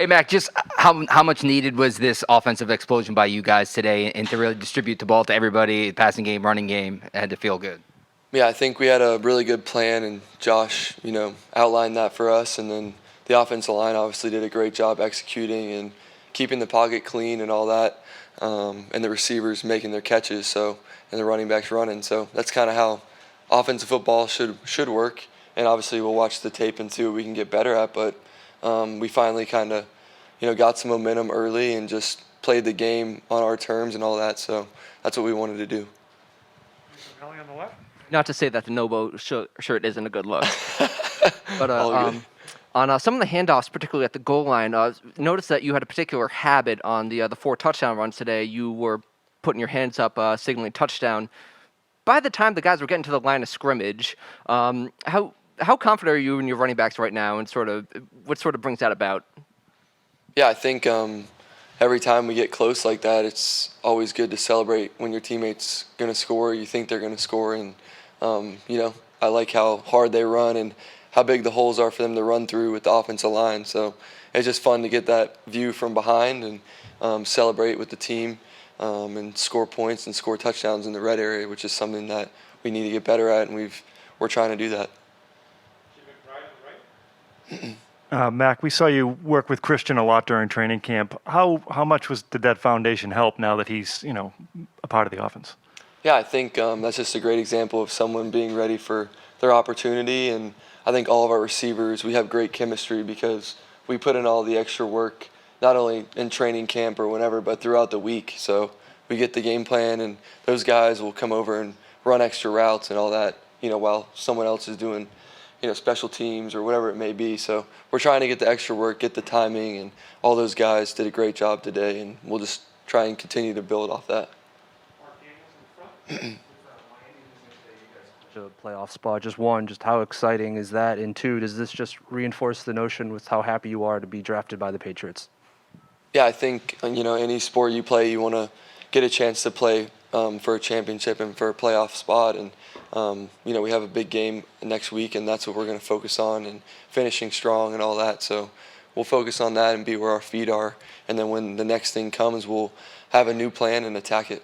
Hey, Mac, just how much needed was this offensive explosion by you guys today and to really distribute the ball to everybody, passing game, running game, and to feel good? Yeah, I think we had a really good plan, and Josh, outlined that for us. And then the offensive line obviously did a great job executing and keeping the pocket clean and all that, and the receivers making their catches. And the running backs running. So that's kind of how offensive football should work. And obviously, we'll watch the tape and see what we can get better at. But we finally kind of, got some momentum early and just played the game on our terms and all that. So that's what we wanted to do. Ellie on the left. Not to say that the Nobo shirt isn't a good look, but All good. on some of the handoffs, particularly at the goal line, noticed that you had a particular habit on the 4 touchdown runs today. You were putting your hands up, signaling touchdown. By the time the guys were getting to the line of scrimmage, how confident are you in your running backs right now, and what sort of brings that about? Yeah, I think every time we get close like that, it's always good to celebrate when your teammate's going to score. You think they're going to score, and I like how hard they run and how big the holes are for them to run through with the offensive line. So it's just fun to get that view from behind and celebrate with the team and score points and score touchdowns in the red area, which is something that we need to get better at, and we're trying to do that. Mac, we saw you work with Christian a lot during training camp. How much did that foundation help now that he's a part of the offense? Yeah, I think that's just a great example of someone being ready for their opportunity. And I think all of our receivers, we have great chemistry because we put in all the extra work, not only in training camp or whenever, but throughout the week. So we get the game plan, and those guys will come over and run extra routes and all that, while someone else is doing, special teams or whatever it may be. So we're trying to get the extra work, get the timing, and all those guys did a great job today, and we'll just try and continue to build off that. To playoff spot. Just one, just how exciting is that? And two, does this just reinforce the notion with how happy you are to be drafted by the Patriots? Yeah, I think, any sport you play, you want to get a chance to play for a championship and for a playoff spot. And, we have a big game next week, and that's what we're going to focus on, and finishing strong and all that. So we'll focus on that and be where our feet are. And then when the next thing comes, we'll have a new plan and attack it.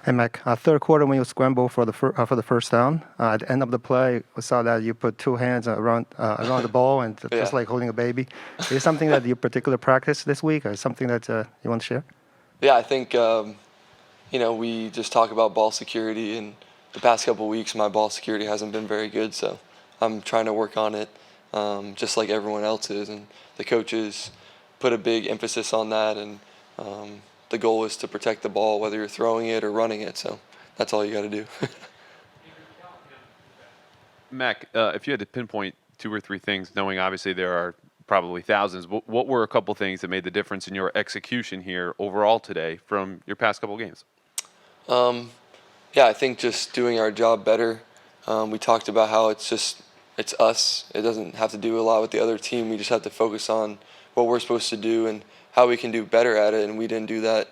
Hey, Mac, third quarter when you scrambled for the first down, at the end of the play, we saw that you put 2 hands around the ball and just like holding a baby. Is it something that you particularly practice this week, or something that you want to share? Yeah, I think, we just talk about ball security, and the past couple of weeks my ball security hasn't been very good, so I'm trying to work on it just like everyone else is, and the coaches put a big emphasis on that, and the goal is to protect the ball, whether you're throwing it or running it. So that's all you got to do. Mac, if you had to pinpoint 2 or 3 things, knowing obviously there are probably thousands, what were a couple things that made the difference in your execution here overall today from your past couple games? Yeah, I think just doing our job better. We talked about how it's us. It doesn't have to do a lot with the other team. We just have to focus on what we're supposed to do and how we can do better at it, and we didn't do that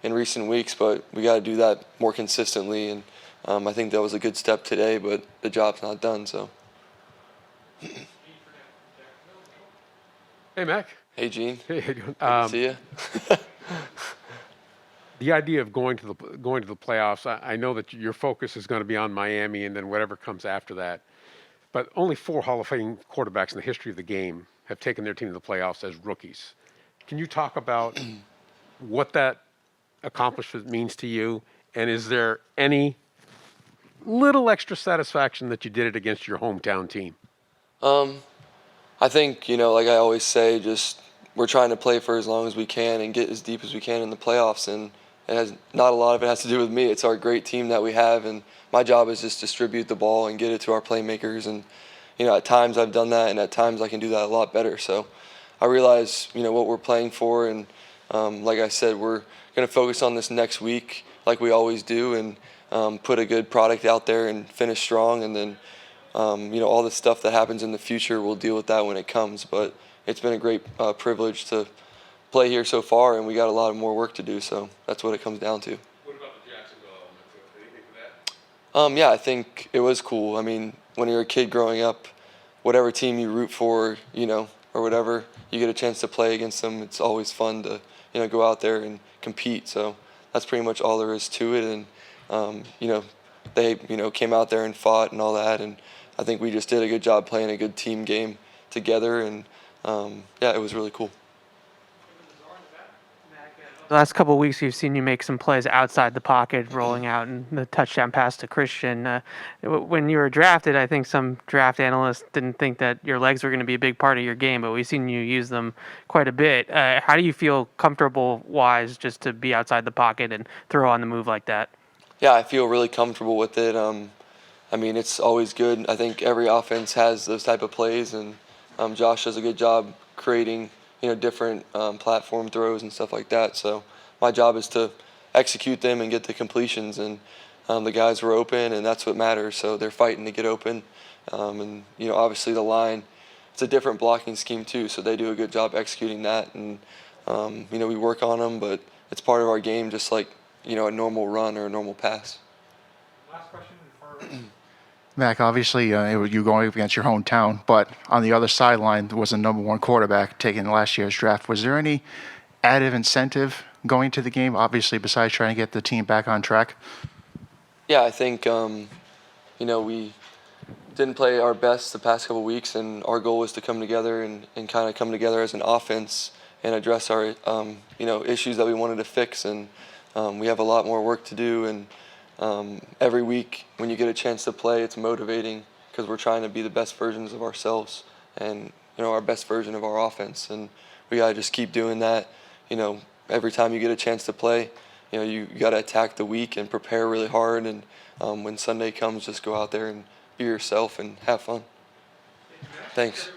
in recent weeks, but we got to do that more consistently, and I think that was a good step today, but the job's not done. So. Hey, Mac. Hey, Gene. Hey, Good to see you. The idea of going to the playoffs, I know that your focus is going to be on Miami and then whatever comes after that, but only 4 Hall of Fame quarterbacks in the history of the game have taken their team to the playoffs as rookies. Can you talk about what that accomplishment means to you? And is there any little extra satisfaction that you did it against your hometown team? I think, like I always say, just we're trying to play for as long as we can and get as deep as we can in the playoffs. And not a lot of it has to do with me. It's our great team that we have. And my job is just distribute the ball and get it to our playmakers. And, at times I've done that, and at times I can do that a lot better. So I realize, what we're playing for, and like I said, we're going to focus on this next week like we always do, and put a good product out there and finish strong, and then, all the stuff that happens in the future, we'll deal with that when it comes. But it's been a great privilege to play here so far, and we got a lot of more work to do, so that's what it comes down to. What about the Jacksonville element? Anything for that? Yeah, I think it was cool. I mean, when you're a kid growing up, whatever team you root for, or whatever, you get a chance to play against them. It's always fun to go out there and compete. So that's pretty much all there is to it. And they came out there and fought and all that, and I think we just did a good job playing a good team game together, and it was really cool. The last couple of weeks, we've seen you make some plays outside the pocket, rolling out and the touchdown pass to Christian. When you were drafted, I think some draft analysts didn't think that your legs were going to be a big part of your game, but we've seen you use them quite a bit. How do you feel comfortable-wise just to be outside the pocket and throw on the move like that? Yeah, I feel really comfortable with it. It's always good. I think every offense has those type of plays, and Josh does a good job creating different platform throws and stuff like that. So my job is to execute them and get the completions, and the guys were open, and that's what matters. So they're fighting to get open, and obviously the line, it's a different blocking scheme too, so they do a good job executing that, and we work on them, but it's part of our game, just like a normal run or a normal pass. Last question for Mac, obviously you going up against your hometown, but on the other sideline was the #1 quarterback taken in last year's draft. Was there any added incentive going to the game, obviously, besides trying to get the team back on track? Yeah, I think, we didn't play our best the past couple weeks, and our goal was to come together and kind of come together as an offense and address our, issues that we wanted to fix. And we have a lot more work to do, and every week when you get a chance to play, it's motivating because we're trying to be the best versions of ourselves and our best version of our offense, and we gotta just keep doing that. Every time you get a chance to play, you gotta attack the week and prepare really hard, and when Sunday comes, just go out there and be yourself and have fun. Thanks.